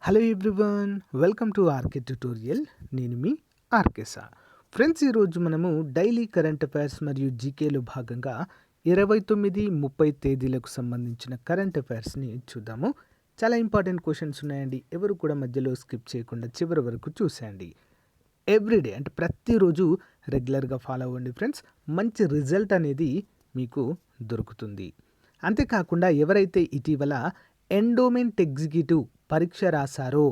Hello everyone, welcome to RK tutorial. నేను మీ RK sir. Friends, ఈరోజు మనము డైలీ కరెంట్ అఫైర్స్ మరియు జీకేలో భాగంగా 29, 30 తేదీలకు సంబంధించిన కరెంట్ అఫైర్స్ని చూద్దాము. చాలా ఇంపార్టెంట్ క్వశ్చన్స్ ఉన్నాయండి. ఎవరు కూడా మధ్యలో స్కిప్ చేయకుండా చివరి వరకు చూసేయండి. ఎవ్రీడే అంటే ప్రతిరోజు రెగ్యులర్గా ఫాలో అవ్వండి ఫ్రెండ్స్. మంచి రిజల్ట్ అనేది మీకు దొరుకుతుంది. అంతేకాకుండా ఎవరైతే ఇటీవల ఎండోమెంట్ ఎగ్జిక్యూటివ్ పరీక్ష రాశారో,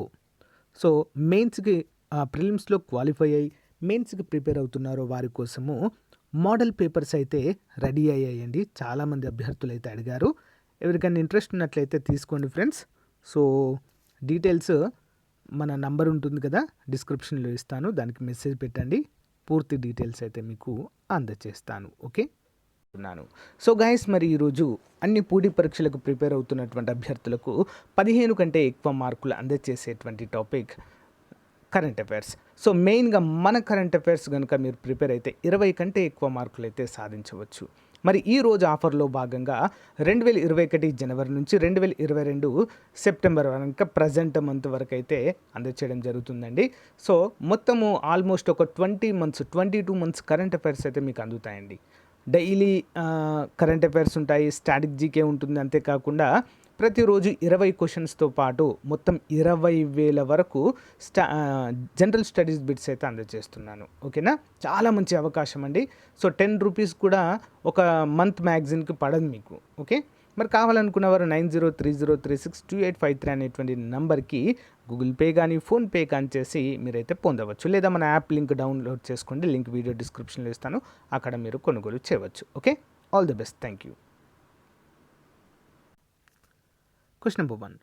సో మెయిన్స్కి ప్రిలిమ్స్లో క్వాలిఫై అయ్యి మెయిన్స్కి ప్రిపేర్ అవుతున్నారో వారి కోసము మోడల్ పేపర్స్ అయితే రెడీ అయ్యాయండి. చాలామంది అభ్యర్థులు అయితే అడిగారు. ఎవరికైనా ఇంట్రెస్ట్ ఉన్నట్లయితే తీసుకోండి ఫ్రెండ్స్. సో డీటెయిల్స్ మన నంబర్ ఉంటుంది కదా, డిస్క్రిప్షన్లో ఇస్తాను, దానికి మెసేజ్ పెట్టండి. పూర్తి డీటెయిల్స్ అయితే మీకు అందజేస్తాను. ఓకే. సో గైస్, మరి ఈరోజు అన్ని పోటీ పరీక్షలకు ప్రిపేర్ అవుతున్నటువంటి అభ్యర్థులకు 15 కంటే ఎక్కువ మార్కులు అందజేసేటువంటి టాపిక్ కరెంట్ అఫైర్స్. సో మెయిన్గా మన కరెంట్ అఫైర్స్ కనుక మీరు ప్రిపేర్ అయితే 20 కంటే ఎక్కువ మార్కులు అయితే సాధించవచ్చు. మరి ఈ రోజు ఆఫర్లో భాగంగా 2021 జనవరి నుంచి 2022 సెప్టెంబర్ వరకు ప్రజెంట్ మంత్ వరకు అయితే అందచేయడం జరుగుతుందండి. సో మొత్తము ఆల్మోస్ట్ ఒక 22 మంత్స్ కరెంట్ అఫైర్స్ అయితే మీకు అందుతాయండి. డైలీ కరెంట్ అఫైర్స్ ఉంటాయి, స్టాటిక్ జీకే ఉంటుంది. అంతేకాకుండా ప్రతిరోజు 20 క్వశ్చన్స్తో పాటు మొత్తం 20,000 వరకు జనరల్ స్టడీస్ బిట్స్ అయితే అందజేస్తున్నాను. ఓకేనా, చాలా మంచి అవకాశం అండి. సో 10 రూపీస్ కూడా ఒక మంత్ మ్యాగజైన్కి పడదు మీకు. ఓకే, మరి కావాలనుకున్నవారు 9030362853 అనేటువంటి నంబర్కి గూగుల్ పే కానీ ఫోన్పే కానీ చేసి మీరైతే పొందవచ్చు. లేదా మన యాప్ లింక్ డౌన్లోడ్ చేసుకోండి, లింక్ వీడియో డిస్క్రిప్షన్లో ఇస్తాను, అక్కడ మీరు కొనుగోలు చేయవచ్చు. Okay, all the best, thank you. Question number 1.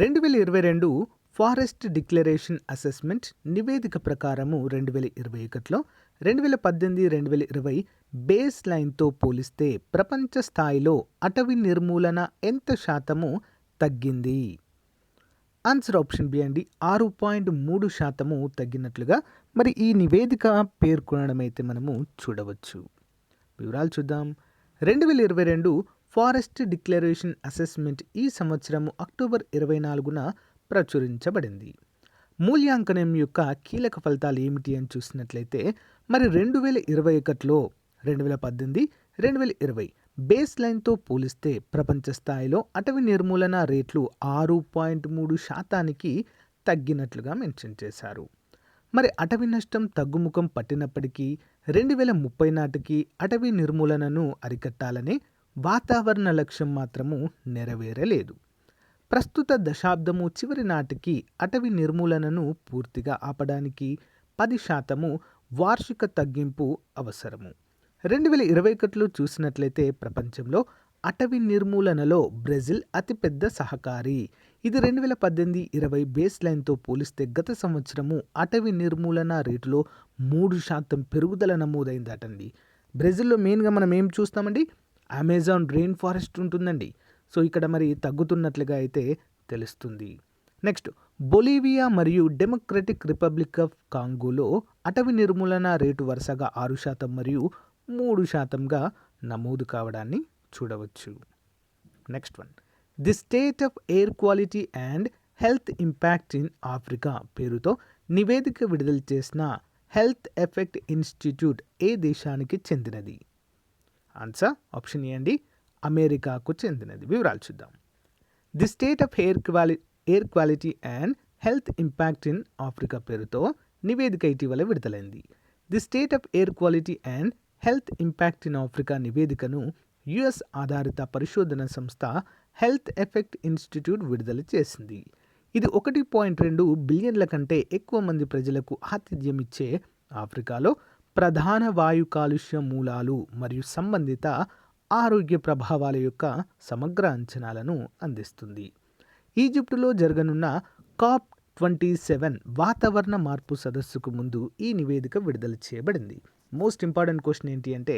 2022 forest declaration assessment నివేదిక ప్రకారము 2021లో 2018, 2020 బేస్ లైన్తో పోలిస్తే ప్రపంచ స్థాయిలో అటవీ నిర్మూలన ఎంత శాతము తగ్గింది? ఆన్సర్ ఆప్షన్ బి అండి, 6.3% తగ్గినట్లుగా మరి ఈ నివేదిక పేర్కొనడం అయితే మనము చూడవచ్చు. వివరాలు చూద్దాం. 2022 ఫారెస్ట్ డిక్లరేషన్ అసెస్మెంట్ ఈ సంవత్సరము అక్టోబర్ 24న ప్రచురించబడింది. మూల్యాంకనం యొక్క కీలక ఫలితాలు ఏమిటి అని చూసినట్లయితే, మరి 2021లో 2018, 2020 బేస్ లైన్తో పోలిస్తే ప్రపంచ స్థాయిలో అటవీ నిర్మూలన రేట్లు 6.3% తగ్గినట్లుగా మెన్షన్ చేశారు. మరి అటవీ నష్టం తగ్గుముఖం పట్టినప్పటికీ 2030 నాటికి అటవీ నిర్మూలనను అరికట్టాలనే వాతావరణ లక్ష్యం మాత్రము నెరవేరలేదు. ప్రస్తుత దశాబ్దము చివరి నాటికి అటవీ నిర్మూలనను పూర్తిగా ఆపడానికి 10% వార్షిక తగ్గింపు అవసరము. 2021లో చూసినట్లయితే ప్రపంచంలో అటవీ నిర్మూలనలో బ్రెజిల్ అతిపెద్ద సహకారి. ఇది 2018-20 బేస్ లైన్తో పోలిస్తే గత సంవత్సరము అటవీ నిర్మూలన రేటులో 3% పెరుగుదల నమోదైందటండి. బ్రెజిల్లో మెయిన్గా మనం ఏం చూస్తామండి, అమెజాన్ రెయిన్ ఫారెస్ట్ ఉంటుందండి. సో ఇక్కడ మరి తగ్గుతున్నట్లుగా అయితే తెలుస్తుంది. నెక్స్ట్, బొలీవియా మరియు డెమోక్రటిక్ రిపబ్లిక్ ఆఫ్ కాంగోలో అటవీ నిర్మూలన రేటు వరుసగా 6% మరియు 3%గా నమోదు కావడాన్ని చూడవచ్చు. Next one, the state of air quality and health impact in Africa పేరుతో నివేదిక విడుదల చేసిన హెల్త్ ఎఫెక్ట్ ఇన్స్టిట్యూట్ ఏ దేశానికి చెందినది? ఆన్సర్ ఆప్షన్ ఏ అండి, అమెరికాకు చెందినది. వివరాలు చూద్దాం. The state of air quality and health impact in Africa పేరుతో నివేదిక ఇటీవల విడుదలైంది. The state of air quality and health impact in Africa నివేదికను యుఎస్ ఆధారిత పరిశోధన సంస్థ హెల్త్ ఎఫెక్ట్ ఇన్స్టిట్యూట్ విడుదల చేసింది. ఇది 1.2 బిలియన్ల కంటే ఎక్కువ మంది ప్రజలకు ఆతిథ్యం ఇచ్చే ఆఫ్రికాలో ప్రధాన వాయు కాలుష్య మూలాలు మరియు సంబంధిత ఆరోగ్య ప్రభావాల యొక్క సమగ్ర అంచనాలను అందిస్తుంది. ఈజిప్టులో జరగనున్న COP27 వాతావరణ మార్పు సదస్సుకు ముందు ఈ నివేదిక విడుదల చేయబడింది. మోస్ట్ ఇంపార్టెంట్ క్వశ్చన్ ఏంటి అంటే,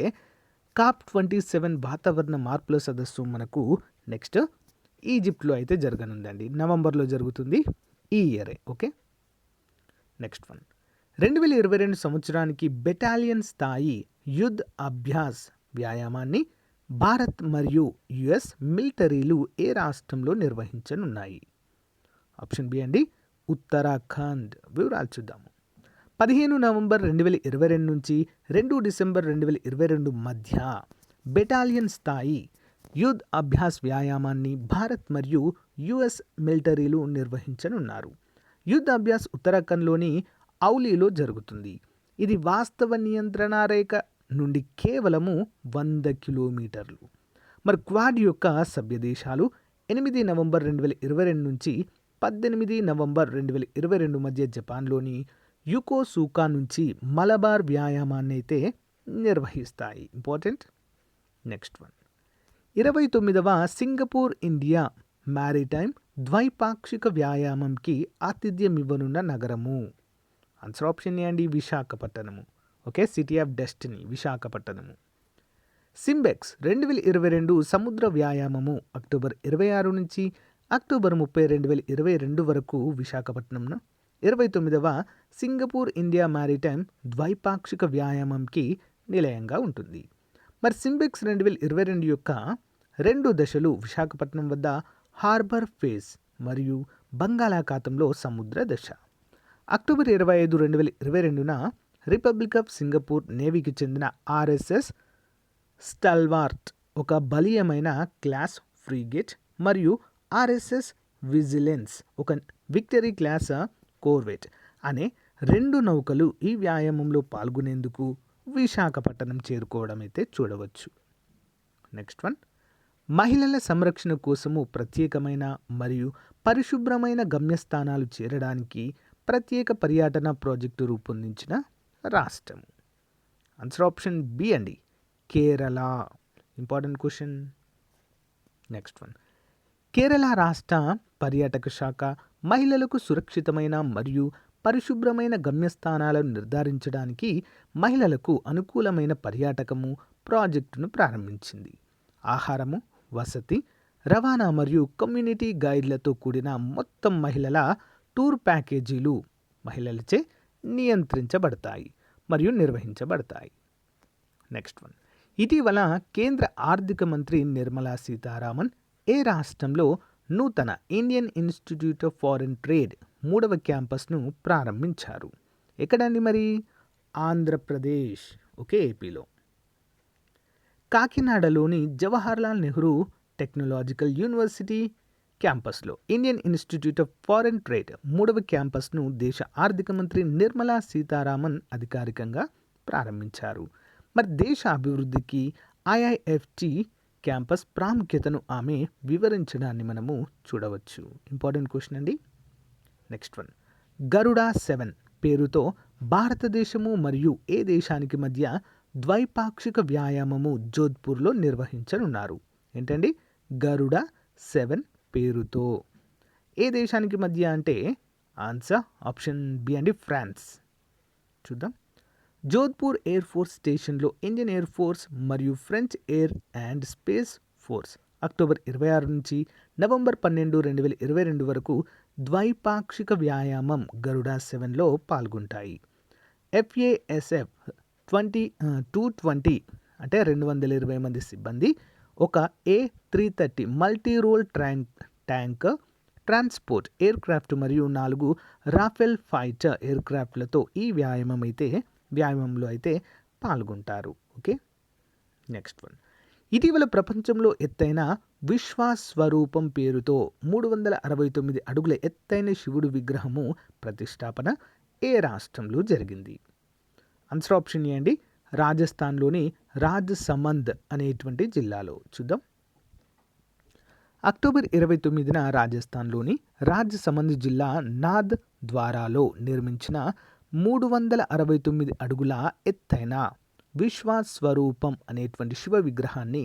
COP27 వాతావరణ మార్పుల సదస్సు మనకు నెక్స్ట్ ఈజిప్ట్లో అయితే జరగనుందండి. నవంబర్లో జరుగుతుంది ఈ ఇయరే. ఓకే, నెక్స్ట్ వన్, 2022 సంవత్సరానికి బెటాలియన్ స్థాయి యుద్ధ్ అభ్యాస్ వ్యాయామాన్ని భారత్ మరియు యుఎస్ మిలిటరీలు ఏ రాష్ట్రంలో నిర్వహించనున్నాయి? ఆప్షన్ బి అండి, ఉత్తరాఖండ్. వివరాలు చూద్దాము. 15 నవంబర్ 2022 నుంచి 2 డిసెంబర్ 2022 మధ్య బెటాలియన్ స్థాయి యుద్ధ్ అభ్యాస్ వ్యాయామాన్ని భారత్ మరియు యుఎస్ మిలిటరీలు నిర్వహించనున్నారు. యుద్ధ్ అభ్యాస్ ఉత్తరాఖండ్లోని ఔలీలో జరుగుతుంది. ఇది వాస్తవ నియంత్రణ రేఖ నుండి కేవలము 100 కిలోమీటర్లు. మరి క్వాడ్ యొక్క సభ్య దేశాలు 8 నవంబర్ 2022 నుంచి 18 నవంబర్ 2022 మధ్య జపాన్లోని యుకోసూకా నుంచి మలబార్ వ్యాయామాన్ని అయితే నిర్వహిస్తాయి. ఇంపార్టెంట్. నెక్స్ట్ వన్, 29వ సింగపూర్ ఇండియా మ్యారిటైమ్ ద్వైపాక్షిక వ్యాయామంకి ఆతిథ్యం ఇవ్వనున్న నగరము. ఆన్సర్ ఆప్షన్ ఏ అండి, విశాఖపట్నము. ఓకే, సిటీ ఆఫ్ డెస్టినీ విశాఖపట్నము. సింబెక్స్ 2022 సముద్ర వ్యాయామము అక్టోబర్ 26 నుంచి అక్టోబర్ 30, 2022 వరకు విశాఖపట్నంలో 29వ సింగపూర్ ఇండియా మ్యారిటైమ్ ద్వైపాక్షిక వ్యాయామంకి నిలయంగా ఉంటుంది. మరి సింబెక్స్ 2022 యొక్క 2 దశలు విశాఖపట్నం వద్ద హార్బర్ ఫేజ్ మరియు బంగాళాఖాతంలో సముద్ర దశ. అక్టోబర్ 25, 2022న రిపబ్లిక్ ఆఫ్ సింగపూర్ నేవీకి చెందిన ఆర్ఎస్ఎస్ స్టల్వార్ట్ ఒక బలీయమైన క్లాస్ ఫ్రీగేట్ మరియు ఆర్ఎస్ఎస్ విజిలెన్స్ ఒక విక్టరీ క్లాస్ కోర్వెట్ అనే 2 నౌకలు ఈ వ్యాయామంలో పాల్గొనేందుకు విశాఖపట్నం చేరుకోవడం అయితే చూడవచ్చు. నెక్స్ట్ వన్, మహిళల సంరక్షణ కోసము ప్రత్యేకమైన మరియు పరిశుభ్రమైన గమ్యస్థానాలు చేరడానికి ప్రత్యేక పర్యటన ప్రాజెక్టు రూపొందించిన రాష్ట్రము. ఆన్సర్ ఆప్షన్ బి అండి, Kerala. Important question. Next one, Kerala రాష్ట్ర పర్యాటక శాఖ మహిళలకు సురక్షితమైన మరియు పరిశుభ్రమైన గమ్యస్థానాలను నిర్ధారించడానికి మహిళలకు అనుకూలమైన పర్యాటకము ప్రాజెక్టును ప్రారంభించింది. ఆహారము, వసతి, రవాణా మరియు కమ్యూనిటీ గైడ్లతో కూడిన మొత్తం మహిళల టూర్ ప్యాకేజీలు మహిళలచే నియంత్రించబడతాయి మరియు నిర్వహించబడతాయి. నెక్స్ట్ వన్, ఇటీవల కేంద్ర ఆర్థిక మంత్రి నిర్మలా సీతారామన్ ఏ రాష్ట్రంలో నూతన Indian institute of foreign trade 3వ క్యాంపస్ను ప్రారంభించారు? ఎక్కడండి మరి? ఆంధ్రప్రదేశ్. ఓకే, ఏపీలో. కాకినాడలోని జవహర్లాల్ నెహ్రూ టెక్నాలజికల్ యూనివర్సిటీ క్యాంపస్లో Indian institute of foreign trade 3వ క్యాంపస్ను దేశ ఆర్థిక మంత్రి నిర్మలా సీతారామన్ అధికారికంగా ప్రారంభించారు. మరి దేశ అభివృద్ధికి ఐఐఎఫ్టి క్యాంపస్ ప్రాముఖ్యతను ఆమె వివరించడాన్ని మనము చూడవచ్చు. ఇంపార్టెంట్ క్వశ్చన్ అండి. నెక్స్ట్ వన్, గరుడా 7 పేరుతో భారతదేశము మరియు ఏ దేశానికి మధ్య ద్వైపాక్షిక వ్యాయామము జోధ్పూర్లో నిర్వహించనున్నారు? ఏంటండి? గరుడా 7 పేరుతో ఏ దేశానికి మధ్య అంటే ఆన్సర్ ఆప్షన్ బి అండి, ఫ్రాన్స్. చూద్దాం. జోధ్పూర్ ఎయిర్ ఫోర్స్ స్టేషన్లో ఇండియన్ ఎయిర్ ఫోర్స్ మరియు French air and space force October 26 నుంచి నవంబర్ 12, 2022 వరకు ద్వైపాక్షిక వ్యాయామం గరుడా 7లో పాల్గొంటాయి. FASF 220 అంటే 220 మంది సిబ్బంది, ఒక A330 multi role tanker transport aircraft మరియు 4 రాఫెల్ ఫైటర్ ఎయిర్ క్రాఫ్ట్లతో ఈ వ్యాయామంలో అయితే పాల్గొంటారు. ఓకే, నెక్స్ట్ వన్, ఇటీవల ప్రపంచంలో ఎత్తైన విశ్వస్వరూపం పేరుతో 369 అడుగుల ఎత్తైన శివుడు విగ్రహము ప్రతిష్టాపన ఏ రాష్ట్రంలో జరిగింది? ఆన్సర్ ఆప్షన్ ఏ అండి, రాజస్థాన్లోని రాజ్సమంద్ అనేటువంటి జిల్లాలో. చూద్దాం. అక్టోబర్ 29న రాజస్థాన్లోని రాజ్సమంద్ జిల్లా నాథ్ ద్వారాలో నిర్మించిన 369 అడుగుల ఎత్తైన విశ్వస్వరూపం అనేటువంటి శివ విగ్రహాన్ని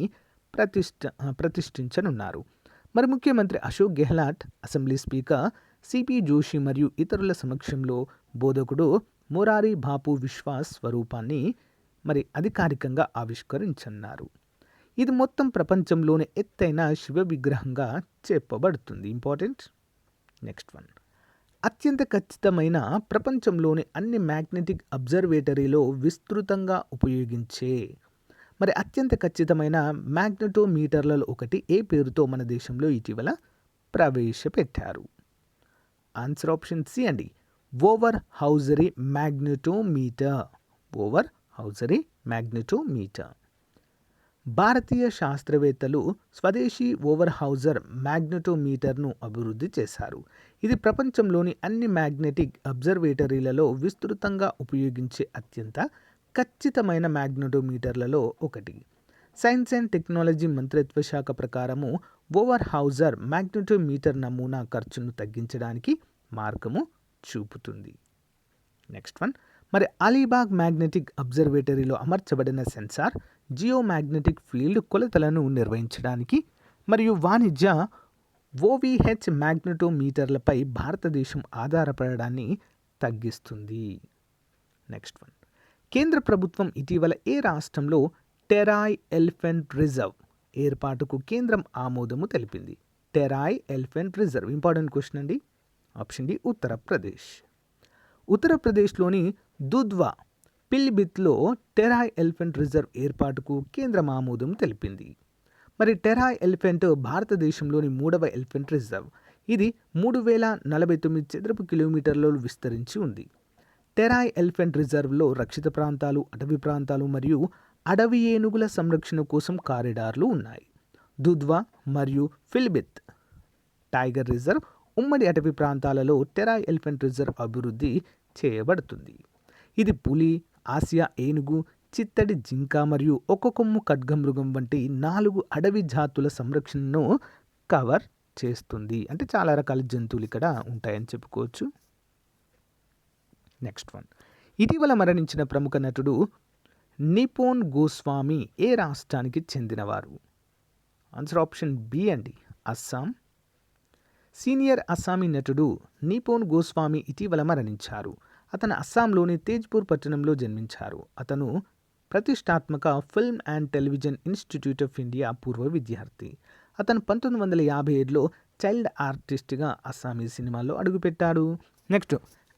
ప్రతిష్ఠించనున్నారు. మరి ముఖ్యమంత్రి Ashok Gehlot, assembly speaker CP Joshi మరియు ఇతరుల సమక్షంలో బోధకుడు మొరారి బాపు విశ్వస్వరూపాన్ని మరి అధికారికంగా ఆవిష్కరించన్నారు. ఇది మొత్తం ప్రపంచంలోనే ఎత్తైన శివ విగ్రహంగా చెప్పబడుతుంది. ఇంపార్టెంట్. నెక్స్ట్ వన్, అత్యంత ఖచ్చితమైన ప్రపంచంలోని అన్ని మ్యాగ్నెటిక్ అబ్జర్వేటరీలో విస్తృతంగా ఉపయోగించే మరి అత్యంత ఖచ్చితమైన మ్యాగ్నెటోమీటర్లలో ఒకటి ఏ పేరుతో మన దేశంలో ఇటీవల ప్రవేశపెట్టారు? ఆన్సర్ ఆప్షన్ సి అండి, Overhauser magnetometer. Overhauser magnetometer. భారతీయ శాస్త్రవేత్తలు స్వదేశీ ఓవర్ హౌజర్ మ్యాగ్నెటోమీటర్ను అభివృద్ధి చేశారు. ఇది ప్రపంచంలోని అన్ని మ్యాగ్నెటిక్ అబ్జర్వేటరీలలో విస్తృతంగా ఉపయోగించే అత్యంత ఖచ్చితమైన మ్యాగ్నెటోమీటర్లలో ఒకటి. సైన్స్ అండ్ టెక్నాలజీ మంత్రిత్వ శాఖ ప్రకారము ఓవర్ హౌజర్ మ్యాగ్నెటోమీటర్ నమూనా ఖర్చును తగ్గించడానికి మార్గము చూపుతుంది. నెక్స్ట్ వన్, మరి అలీబాగ్ మ్యాగ్నెటిక్ అబ్జర్వేటరీలో అమర్చబడిన సెన్సార్ జియోమాగ్నెటిక్ ఫీల్డ్ కొలతలను నిర్వహించడానికి మరియు వాణిజ్య ఓవీహెచ్ మ్యాగ్నెటోమీటర్లపై భారతదేశం ఆధారపడడాన్ని తగ్గిస్తుంది. నెక్స్ట్ వన్, కేంద్ర ప్రభుత్వం ఇటీవల ఏ రాష్ట్రంలో టెరాయ్ ఎలిఫెంట్ రిజర్వ్ ఏర్పాటుకు కేంద్రం ఆమోదము తెలిపింది? Terai elephant reserve important question అండి. Option D Uttar Pradesh. ఉత్తరప్రదేశ్లోని దుధ్వా పిలిభిత్లో టెరాయ్ ఎలిఫెంట్ రిజర్వ్ ఏర్పాటుకు కేంద్రం ఆమోదం తెలిపింది. మరి టెరాయ్ ఎలిఫెంట్ భారతదేశంలోని 3వ ఎలిఫెంట్ రిజర్వ్. ఇది 3049 చదరపు కిలోమీటర్లలో విస్తరించి ఉంది. టెరాయ్ ఎలిఫెంట్ రిజర్వ్లో రక్షిత ప్రాంతాలు, అటవీ ప్రాంతాలు మరియు అడవి ఏనుగుల సంరక్షణ కోసం కారిడార్లు ఉన్నాయి. దుధ్వా మరియు పిలిభిత్ టైగర్ రిజర్వ్ ఉమ్మడి అటవీ ప్రాంతాలలో టెరాయ్ ఎలిఫెంట్ రిజర్వ్ అభివృద్ధి చేయబడుతుంది. ఇది పులి, ఆసియా ఏనుగు, చిత్తడి జింక మరియు ఒక కొమ్ము ఖడ్గమృగం వంటి 4 అడవి జాతుల సంరక్షణను కవర్ చేస్తుంది. అంటే చాలా రకాల జంతువులు ఇక్కడ ఉంటాయని చెప్పుకోవచ్చు. నెక్స్ట్ వన్, ఇటీవల మరణించిన ప్రముఖ నటుడు నిపోన్ గోస్వామి ఏ రాష్ట్రానికి చెందినవారు? ఆన్సర్ ఆప్షన్ బి అండి, అస్సాం. సీనియర్ అస్సామీ నటుడు నిపోన్ గోస్వామి ఇటీవల మరణించారు. అతను అస్సాంలోని తేజ్పూర్ పట్టణంలో జన్మించారు. అతను ప్రతిష్టాత్మక film and television institute of India పూర్వ విద్యార్థి. అతను 1957లో చైల్డ్ ఆర్టిస్ట్గా అస్సామీ సినిమాల్లో అడుగుపెట్టాడు. నెక్స్ట్,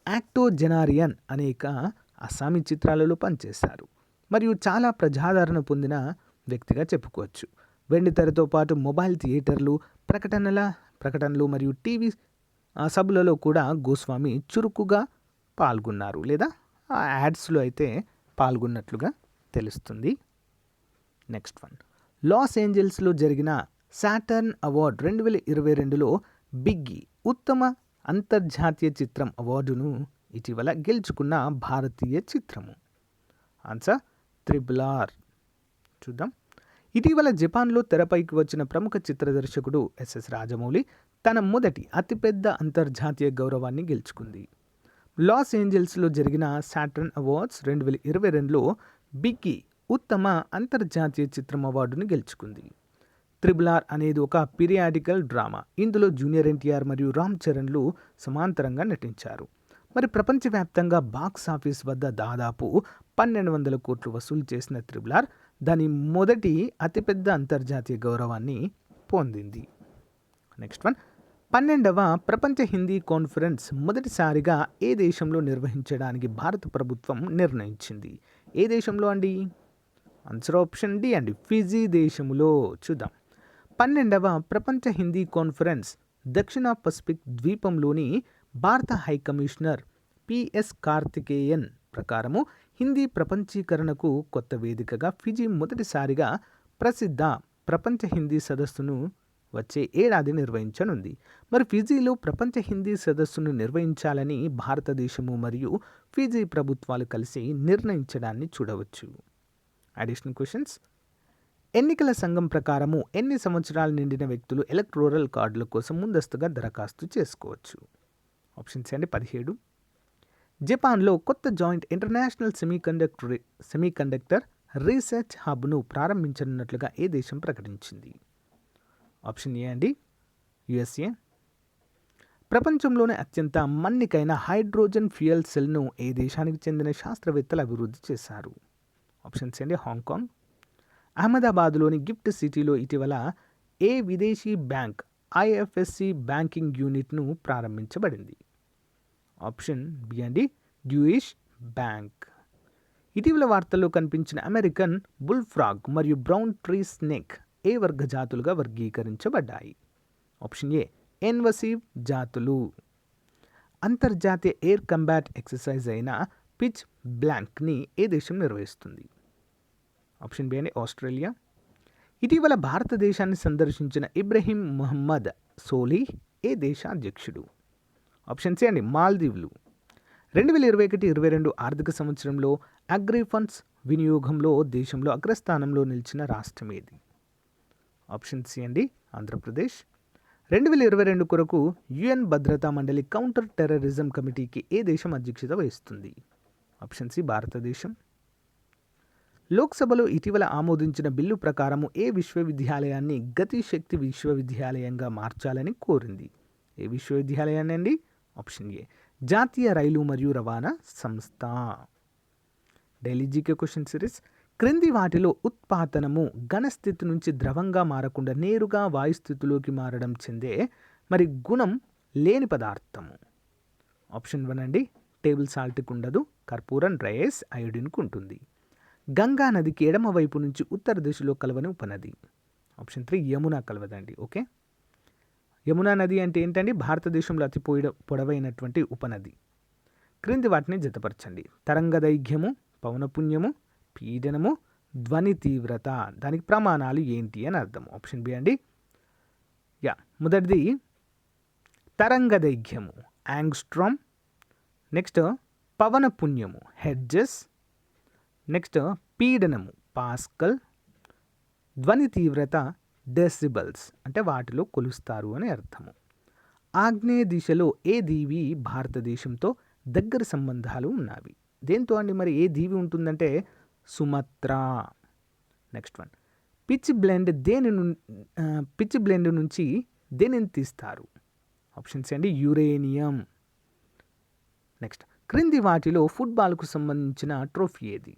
యాక్టో జెనారియన్ అనేక అస్సామీ చిత్రాలలో పనిచేశారు మరియు చాలా ప్రజాదరణ పొందిన వ్యక్తిగా చెప్పుకోవచ్చు. వెండి తెరతో పాటు మొబైల్ థియేటర్లు, ప్రకటనలు మరియు టీవీ సభలలో కూడా గోస్వామి చురుకుగా పాల్గొన్నారు, లేదా ఆ యాడ్స్లో అయితే పాల్గొన్నట్లుగా తెలుస్తుంది. నెక్స్ట్ వన్, లాస్ ఏంజల్స్లో జరిగిన సాటర్న్ అవార్డ్ 2022లో బిగ్గీ ఉత్తమ అంతర్జాతీయ చిత్రం అవార్డును ఇటీవల గెలుచుకున్న భారతీయ చిత్రము? Answer RRR. చూద్దాం. ఇటీవల జపాన్లో తెరపైకి వచ్చిన ప్రముఖ చిత్ర దర్శకుడు ఎస్ఎస్ రాజమౌళి తన మొదటి అతిపెద్ద అంతర్జాతీయ గౌరవాన్ని గెలుచుకుంది. లాస్ ఏంజల్స్లో జరిగిన సాటర్న్ అవార్డ్స్ 2022లో బిగ్గీ ఉత్తమ అంతర్జాతీయ చిత్రం అవార్డును గెలుచుకుంది. RRR అనేది ఒక పీరియాడికల్ డ్రామా. ఇందులో జూనియర్ ఎన్టీఆర్ మరియు రామ్ చరణ్లు సమాంతరంగా నటించారు. మరి ప్రపంచవ్యాప్తంగా బాక్స్ ఆఫీస్ వద్ద దాదాపు 1200 కోట్లు వసూలు చేసిన RRR దాని మొదటి అతిపెద్ద అంతర్జాతీయ గౌరవాన్ని పొందింది. నెక్స్ట్ వన్, 12వ ప్రపంచ హిందీ కాన్ఫరెన్స్ మొదటిసారిగా ఏ దేశంలో నిర్వహించడానికి భారత ప్రభుత్వం నిర్ణయించింది? ఏ దేశంలో అండి? ఆన్సర్ ఆప్షన్ డి అండి, ఫిజీ దేశంలో. చూద్దాం. 12వ ప్రపంచ హిందీ కాన్ఫరెన్స్ దక్షిణ పసిఫిక్ ద్వీపంలోని భారత హై కమిషనర్ పిఎస్ కార్తికేయన్ ప్రకారము హిందీ ప్రపంచీకరణకు కొత్త వేదికగా ఫిజీ మొదటిసారిగా ప్రసిద్ధ ప్రపంచ హిందీ సదస్సును వచ్చే ఏడాది నిర్వహించనుంది. మరి ఫిజీలో ప్రపంచ హిందీ సదస్సును నిర్వహించాలని భారతదేశము మరియు ఫిజీ ప్రభుత్వాలు కలిసి నిర్ణయించడాన్ని చూడవచ్చు. Additional questions. ఎన్నికల సంఘం ప్రకారము ఎన్ని సంవత్సరాలు నిండిన వ్యక్తులు ఎలక్టోరల్ కార్డుల కోసం ముందస్తుగా దరఖాస్తు చేసుకోవచ్చు? ఆప్షన్స్ అండి 17. జపాన్లో కొత్త జాయింట్ ఇంటర్నేషనల్ సెమీకండక్టర్ రీసెర్చ్ హబ్ను ప్రారంభించనున్నట్లుగా ఏ దేశం ప్రకటించింది? ఆప్షన్ ఏ అండి, యుఎస్ఏ. ప్రపంచంలోనే అత్యంత మన్నికైన హైడ్రోజన్ ఫ్యూయల్ సెల్ను ఏ దేశానికి చెందిన శాస్త్రవేత్తలు అభివృద్ధి చేశారు? ఆప్షన్స్ అండి, హాంకాంగ్. అహ్మదాబాద్లోని గిఫ్ట్ సిటీలో ఇటీవల ఏ విదేశీ బ్యాంక్ ఐఎఫ్ఎస్సి బ్యాంకింగ్ యూనిట్ను ప్రారంభించబడింది? ఆప్షన్ బి అండి, డ్యూయిష్ బ్యాంక్. ఇటీవల వార్తల్లో కనిపించిన అమెరికన్ బుల్ ఫ్రాగ్ మరియు బ్రౌన్ ట్రీ స్నేక్ ఏ వర్గ జాతులుగా వర్గీకరించబడ్డాయి? ఆప్షన్ ఏ, ఇన్వసివ్ జాతులు. అంతర్జాతీయ ఎయిర్ కంబాట్ ఎక్సర్సైజ్ అయిన పిచ్ బ్లాంక్ని ఏ దేశం నిర్వహిస్తుంది? ఆప్షన్ బి అండి ఆస్ట్రేలియా. ఇటీవల భారతదేశాన్ని సందర్శించిన ఇబ్రహీం మొహమ్మద్ సోలిహ్ ఏ దేశ అధ్యక్షుడు? ఆప్షన్ సి అండి మాల్దీవులు. 2021-22 ఆర్థిక సంవత్సరంలో అగ్రి ఫండ్స్ వినియోగంలో దేశంలో అగ్రస్థానంలో నిలిచిన రాష్ట్రం ఏది? ఆప్షన్ సి అండి ఆంధ్రప్రదేశ్. 2022 కొరకు యుఎన్ భద్రతా మండలి కౌంటర్ టెర్రరిజం కమిటీకి ఏ దేశం అధ్యక్షత వహిస్తుంది? ఆప్షన్ సి భారతదేశం. లోక్సభలో ఇటీవల ఆమోదించిన బిల్లు ప్రకారం ఏ విశ్వవిద్యాలయాన్ని గతిశక్తి విశ్వవిద్యాలయంగా మార్చాలని కోరింది? ఏ విశ్వవిద్యాలయాన్ని అండి? ఆప్షన్ ఏ జాతీయ రైలు మరియు రవాణా సంస్థ. Daily GK question series. క్రింది వాటిలో ఉత్పాదనము ఘనస్థితి నుంచి ద్రవంగా మారకుండా నేరుగా వాయుస్థితిలోకి మారడం చెందే మరి గుణం లేని పదార్థము? ఆప్షన్ 1 అండి టేబుల్ సాల్ట్కి ఉండదు, కర్పూరం డ్రై ఐస్ అయోడిన్కు ఉంటుంది. గంగా నదికి ఎడమ వైపు నుంచి ఉత్తర దిశలో కలవని ఉపనది? ఆప్షన్ 3 యమునా కలవదండి. ఓకే, యమునా నది అంటే ఏంటండి? భారతదేశంలో అతి పొడవైనటువంటి ఉపనది. క్రింది వాటిని జతపరచండి. తరంగదైర్ఘ్యము, పవనపుణ్యము, పీడనము, ధ్వని తీవ్రత, దానికి ప్రమాణాలు ఏంటి అని అర్థం? ఆప్షన్ బి అండి. మొదటిది తరంగదైర్ఘ్యము యాంగ్స్ట్రామ్, నెక్స్ట్ పవనపుణ్యము హెర్ట్జ్, నెక్స్ట్ పీడనము పాస్కల్, ధ్వని తీవ్రత డెసిబల్స్, అంటే వాటిలో కొలుస్తారు అని అర్థము. ఆగ్నేయ దిశలో ఏ దీవి భారతదేశంతో దగ్గర సంబంధాలు ఉన్నవి? దేంతో అండి మరి ఏ దీవి ఉంటుందంటే Sumatra. Next one, pitch blend నుంచి దేనిని తీస్తారు? ఆప్షన్ సి అండి యురేనియం. నెక్స్ట్, క్రింది వాటిలో ఫుట్బాల్కు సంబంధించిన ట్రోఫీ ఏది?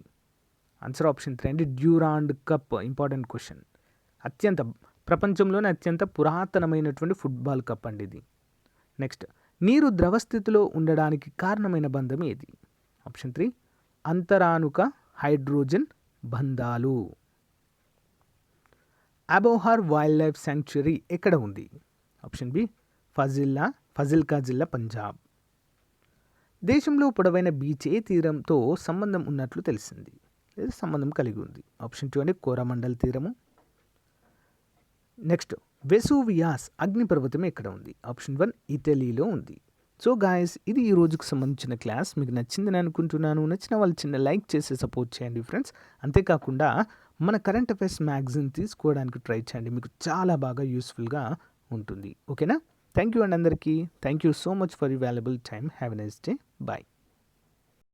ఆన్సర్ ఆప్షన్ 3 అండి డ్యూరాండ్ కప్. Important question. ప్రపంచంలోనే అత్యంత పురాతనమైనటువంటి ఫుట్బాల్ కప్ అండి ఇది. నెక్స్ట్, నీరు ద్రవ స్థితిలో ఉండడానికి కారణమైన బంధం ఏది? ఆప్షన్ 3 అంతరానుక హైడ్రోజన్ బంధాలు. అబోహర్ వైల్డ్ లైఫ్ శాంక్చురీ ఎక్కడ ఉంది? ఆప్షన్ బి ఫజిల్కా జిల్లా, పంజాబ్. దేశంలో పొడవైన బీచ్ ఏ తీరంతో సంబంధం ఉన్నట్లు తెలిసింది లేదా సంబంధం కలిగి ఉంది? ఆప్షన్ 2 అండి కోరమండల్ తీరము. నెక్స్ట్, వెసూవియాస్ అగ్నిపర్వతం ఎక్కడ ఉంది? ఆప్షన్ 1 ఇటలీలో ఉంది. సో గాయస్, ఇది ఈ రోజుకు సంబంధించిన క్లాస్. మీకు నచ్చిందని అనుకుంటున్నాను. నచ్చిన వాళ్ళు చిన్న లైక్ చేసి సపోర్ట్ చేయండి ఫ్రెండ్స్. అంతేకాకుండా మన కరెంట్ అఫైర్స్ మ్యాగజైన్ తీసుకోవడానికి ట్రై చేయండి. మీకు చాలా బాగా యూస్ఫుల్గా ఉంటుంది. ఓకేనా? థ్యాంక్ యూ అండి అందరికీ. Thank you so much for you valuable time. Have a nice day. Bye.